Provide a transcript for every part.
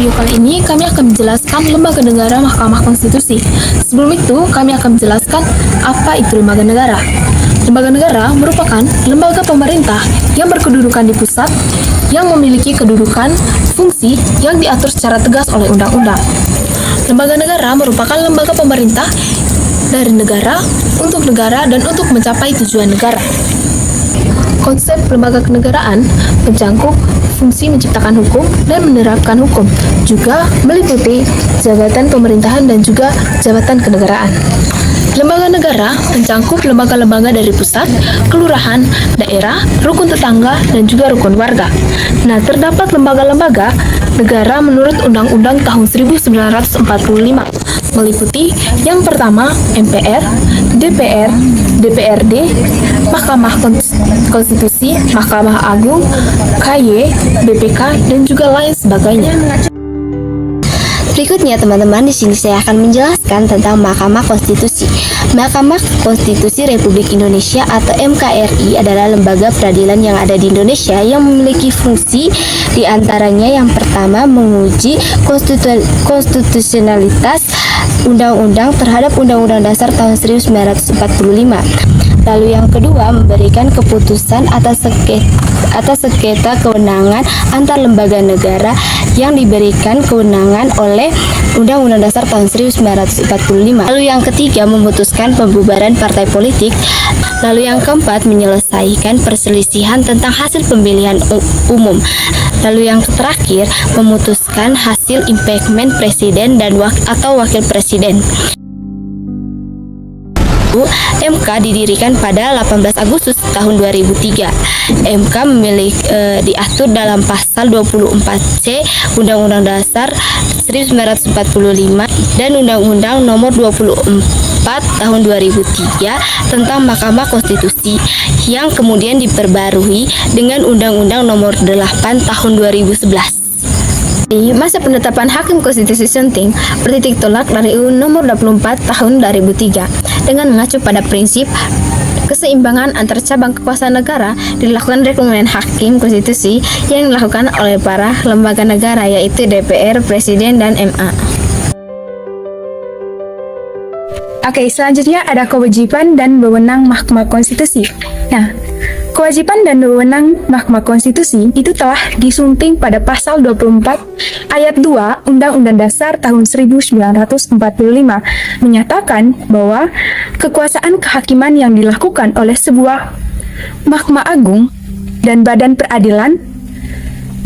video kali ini kami akan menjelaskan lembaga negara Mahkamah Konstitusi. Sebelum itu, kami akan menjelaskan apa itu lembaga negara. Lembaga negara merupakan lembaga pemerintah yang berkedudukan di pusat, yang memiliki kedudukan, fungsi yang diatur secara tegas oleh undang-undang. Lembaga negara merupakan lembaga pemerintah dari negara, untuk negara, dan untuk mencapai tujuan negara. Konsep lembaga kenegaraan mencakup fungsi menciptakan hukum dan menerapkan hukum, juga meliputi jabatan pemerintahan dan juga jabatan kenegaraan. Lembaga negara mencakup lembaga-lembaga dari pusat, kelurahan, daerah, rukun tetangga, dan juga rukun warga. Nah, terdapat lembaga-lembaga negara menurut Undang-Undang tahun 1945, meliputi yang pertama MPR, DPR, DPRD, Mahkamah Konstitusi, Mahkamah Agung, KY, BPK, dan juga lain sebagainya. Berikutnya teman-teman, di sini saya akan menjelaskan tentang Mahkamah Konstitusi. Mahkamah Konstitusi Republik Indonesia atau MKRI adalah lembaga peradilan yang ada di Indonesia yang memiliki fungsi diantaranya yang pertama menguji konstitusionalitas undang-undang terhadap Undang-Undang Dasar tahun 1945. Lalu yang kedua, memberikan keputusan atas sengketa kewenangan antar lembaga negara yang diberikan kewenangan oleh Undang-Undang Dasar tahun 1945. Lalu yang ketiga, memutuskan pembubaran partai politik. Lalu yang keempat, menyelesaikan perselisihan tentang hasil pemilihan umum. Lalu yang terakhir, memutuskan hasil impeachment presiden dan atau wakil presiden. MK didirikan pada 18 Agustus tahun 2003. MK diatur dalam pasal 24C Undang-Undang Dasar 1945 dan Undang-Undang Nomor 24 tahun 2003 tentang Mahkamah Konstitusi yang kemudian diperbarui dengan Undang-Undang Nomor 8 tahun 2011. Di masa penetapan Hakim Konstitusi Senting bertitik tolak dari UU Nomor 24 tahun 2003 dengan mengacu pada prinsip keseimbangan antar cabang kekuasaan negara, dilakukan rekomendasi Hakim Konstitusi yang dilakukan oleh para lembaga negara yaitu DPR, Presiden, dan MA. Oke, selanjutnya ada kewajiban dan wewenang Mahkamah Konstitusi. Nah, kewajiban dan wewenang Mahkamah Konstitusi itu telah disunting pada pasal 24 ayat 2 Undang-Undang Dasar tahun 1945 menyatakan bahwa kekuasaan kehakiman yang dilakukan oleh sebuah Mahkamah Agung dan badan peradilan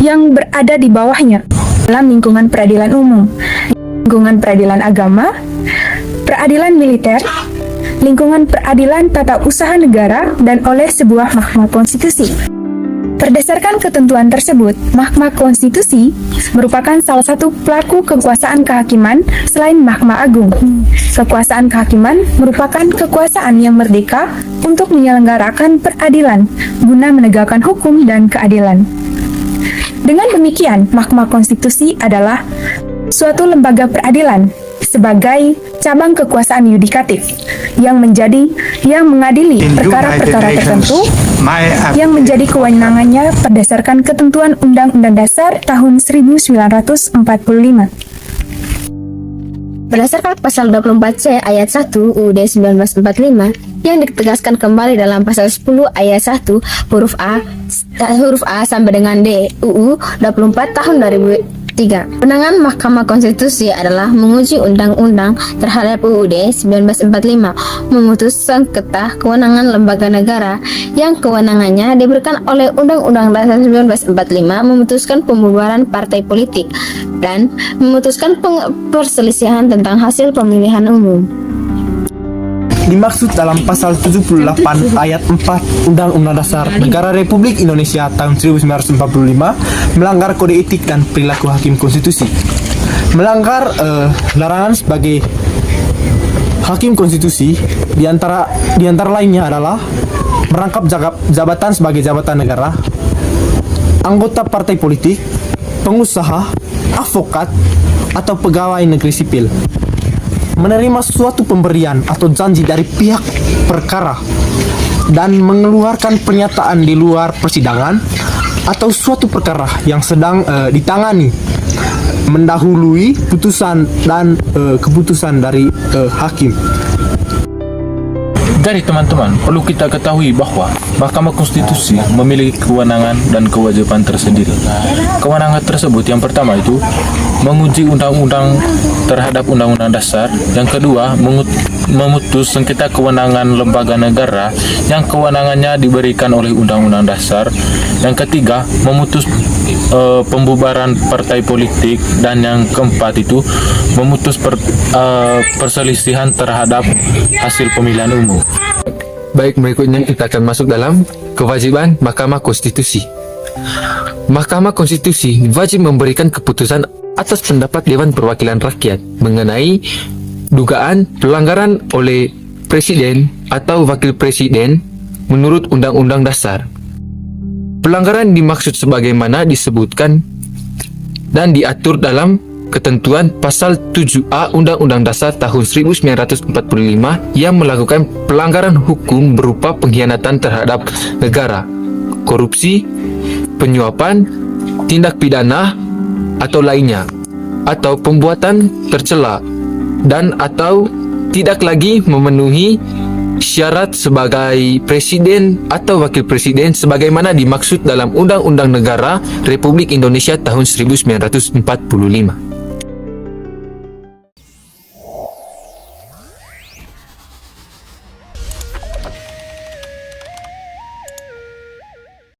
yang berada di bawahnya dalam lingkungan peradilan umum, lingkungan peradilan agama, peradilan militer, lingkungan peradilan tata usaha negara, dan oleh sebuah Mahkamah Konstitusi. Berdasarkan ketentuan tersebut, Mahkamah Konstitusi merupakan salah satu pelaku kekuasaan kehakiman selain Mahkamah Agung. Kekuasaan kehakiman merupakan kekuasaan yang merdeka untuk menyelenggarakan peradilan guna menegakkan hukum dan keadilan. Dengan demikian, Mahkamah Konstitusi adalah suatu lembaga peradilan sebagai cabang kekuasaan yudikatif yang mengadili perkara-perkara tertentu yang menjadi kewenangannya berdasarkan ketentuan Undang-Undang Dasar tahun 1945. Berdasarkan pasal 24C ayat 1 UUD 1945 yang ditegaskan kembali dalam pasal 10 ayat 1 huruf A sampai dengan D UU 24 tahun 2003. Kewenangan Mahkamah Konstitusi adalah menguji undang-undang terhadap UUD 1945, memutus sengketa kewenangan lembaga negara yang kewenangannya diberikan oleh Undang-Undang Dasar 1945, memutuskan pembubaran partai politik, dan memutuskan perselisihan tentang hasil pemilihan umum. Dimaksud dalam pasal 78 ayat 4 Undang-Undang Dasar Negara Republik Indonesia tahun 1945 melanggar kode etik dan perilaku hakim konstitusi. Melanggar larangan sebagai hakim konstitusi diantara lainnya adalah merangkap jabatan sebagai jabatan negara, anggota partai politik, pengusaha, advokat, atau pegawai negeri sipil. Menerima suatu pemberian atau janji dari pihak perkara dan mengeluarkan pernyataan di luar persidangan atau suatu perkara yang sedang ditangani mendahului putusan dan keputusan dari hakim. Jadi teman-teman, perlu kita ketahui bahwa Mahkamah Konstitusi memiliki kewenangan dan kewajiban tersendiri. Kewenangan tersebut yang pertama itu menguji undang-undang terhadap undang-undang dasar, yang kedua memutus sengketa kewenangan lembaga negara yang kewenangannya diberikan oleh undang-undang dasar, yang ketiga memutus pembubaran partai politik, dan yang keempat itu memutus perselisihan terhadap hasil pemilihan umum. Baik, berikutnya kita akan masuk dalam kewajiban Mahkamah Konstitusi. Mahkamah Konstitusi wajib memberikan keputusan atas pendapat Dewan Perwakilan Rakyat mengenai dugaan pelanggaran oleh Presiden atau Wakil Presiden menurut Undang-Undang Dasar. Pelanggaran dimaksud sebagaimana disebutkan dan diatur dalam ketentuan pasal 7A Undang-Undang Dasar tahun 1945 yang melakukan pelanggaran hukum berupa pengkhianatan terhadap negara, korupsi, penyuapan, tindak pidana atau lainnya, atau pembuatan tercela dan atau tidak lagi memenuhi syarat sebagai presiden atau wakil presiden sebagaimana dimaksud dalam Undang-Undang Negara Republik Indonesia tahun 1945.